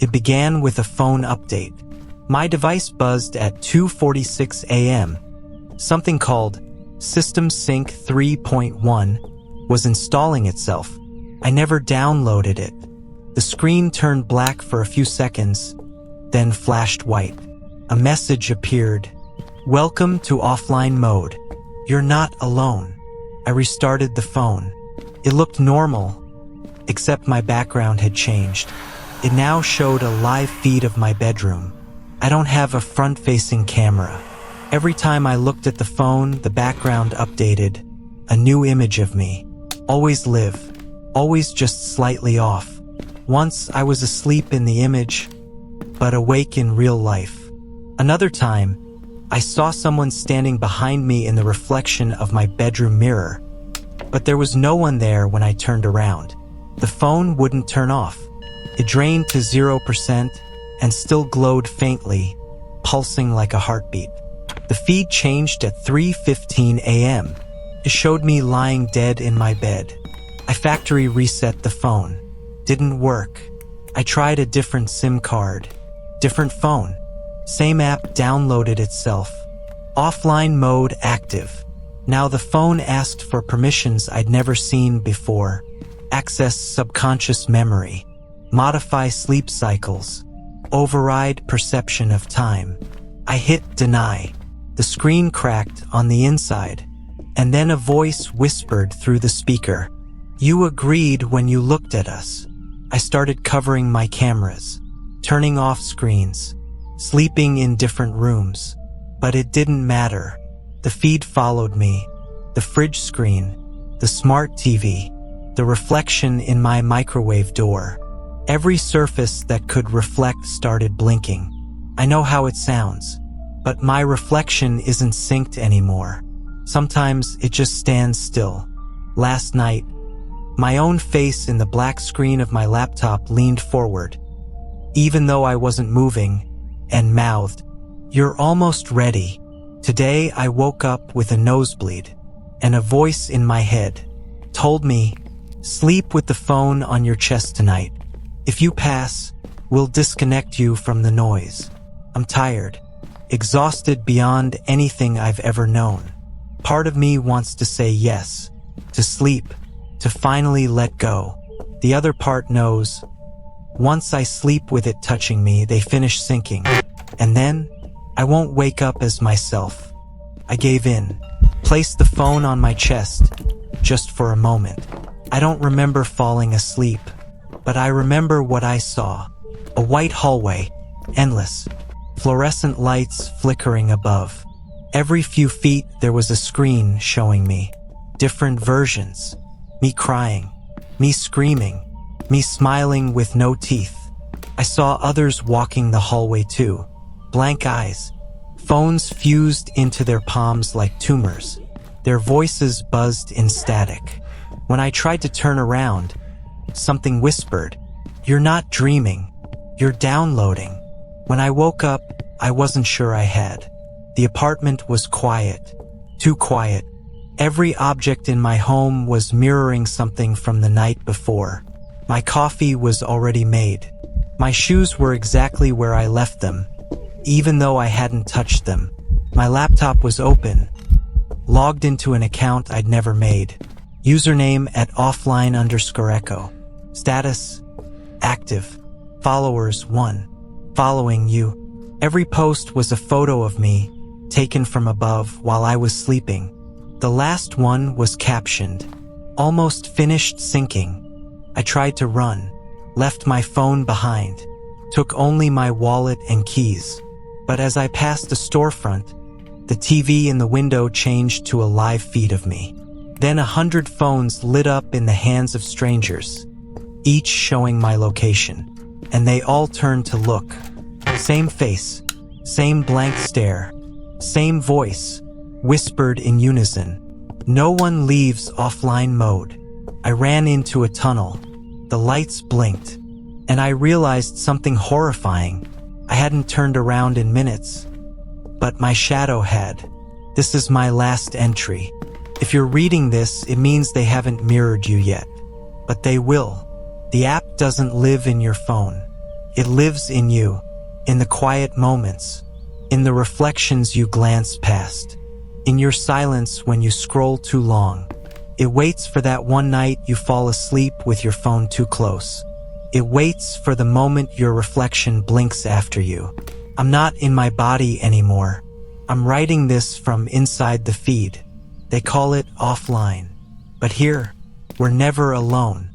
It began with a phone update. My device buzzed at 2:46 a.m. Something called System Sync 3.1 was installing itself. I never downloaded it. The screen turned black for a few seconds, then flashed white. A message appeared. Welcome to offline mode. You're not alone. I restarted the phone. It looked normal, except my background had changed. It now showed a live feed of my bedroom. I don't have a front-facing camera. Every time I looked at the phone, the background updated. A new image of me. Always live. Always just slightly off. Once I was asleep in the image, but awake in real life. Another time, I saw someone standing behind me in the reflection of my bedroom mirror, but there was no one there when I turned around. The phone wouldn't turn off. It drained to 0% and still glowed faintly, pulsing like a heartbeat. The feed changed at 3:15 a.m. It showed me lying dead in my bed. I factory reset the phone. Didn't work. I tried a different SIM card. Different phone. Same app downloaded itself. Offline mode active. Now the phone asked for permissions I'd never seen before. Access subconscious memory. Modify sleep cycles. Override perception of time. I hit deny. The screen cracked on the inside, and then a voice whispered through the speaker. You agreed when you looked at us. I started covering my cameras, turning off screens, sleeping in different rooms. But it didn't matter. The feed followed me. The fridge screen, the smart TV, the reflection in my microwave door. Every surface that could reflect started blinking. I know how it sounds, but my reflection isn't synced anymore. Sometimes it just stands still. Last night, my own face in the black screen of my laptop leaned forward, even though I wasn't moving, and mouthed, You're almost ready. Today I woke up with a nosebleed, and a voice in my head told me, Sleep with the phone on your chest tonight. If you pass, we'll disconnect you from the noise. I'm tired, exhausted beyond anything I've ever known. Part of me wants to say yes, to sleep, to finally let go. The other part knows, once I sleep with it touching me, they finish sinking. And then, I won't wake up as myself. I gave in, placed the phone on my chest, just for a moment. I don't remember falling asleep, but I remember what I saw. A white hallway, endless, fluorescent lights flickering above. Every few feet there was a screen showing me different versions. Me crying, me screaming, me smiling with no teeth. I saw others walking the hallway too. Blank eyes, phones fused into their palms like tumors. Their voices buzzed in static. When I tried to turn around, something whispered, You're not dreaming, you're downloading. When I woke up, I wasn't sure I had. The apartment was quiet, too quiet. Every object in my home was mirroring something from the night before. My coffee was already made. My shoes were exactly where I left them, even though I hadn't touched them. My laptop was open, logged into an account I'd never made. Username at offline_echo. Status, active. Followers 1. Following you. Every post was a photo of me, taken from above while I was sleeping. The last one was captioned, Almost finished syncing. I tried to run, left my phone behind, took only my wallet and keys. But as I passed the storefront, the TV in the window changed to a live feed of me. Then 100 phones lit up in the hands of strangers, each showing my location. And they all turned to look. Same face, same blank stare, same voice, whispered in unison. No one leaves offline mode. I ran into a tunnel. The lights blinked, and I realized something horrifying. I hadn't turned around in minutes, but my shadow had. This is my last entry. If you're reading this, it means they haven't mirrored you yet. But they will. The app doesn't live in your phone. It lives in you, in the quiet moments, in the reflections you glance past, in your silence when you scroll too long. It waits for that one night you fall asleep with your phone too close. It waits for the moment your reflection blinks after you. I'm not in my body anymore. I'm writing this from inside the feed. They call it offline. But here, we're never alone.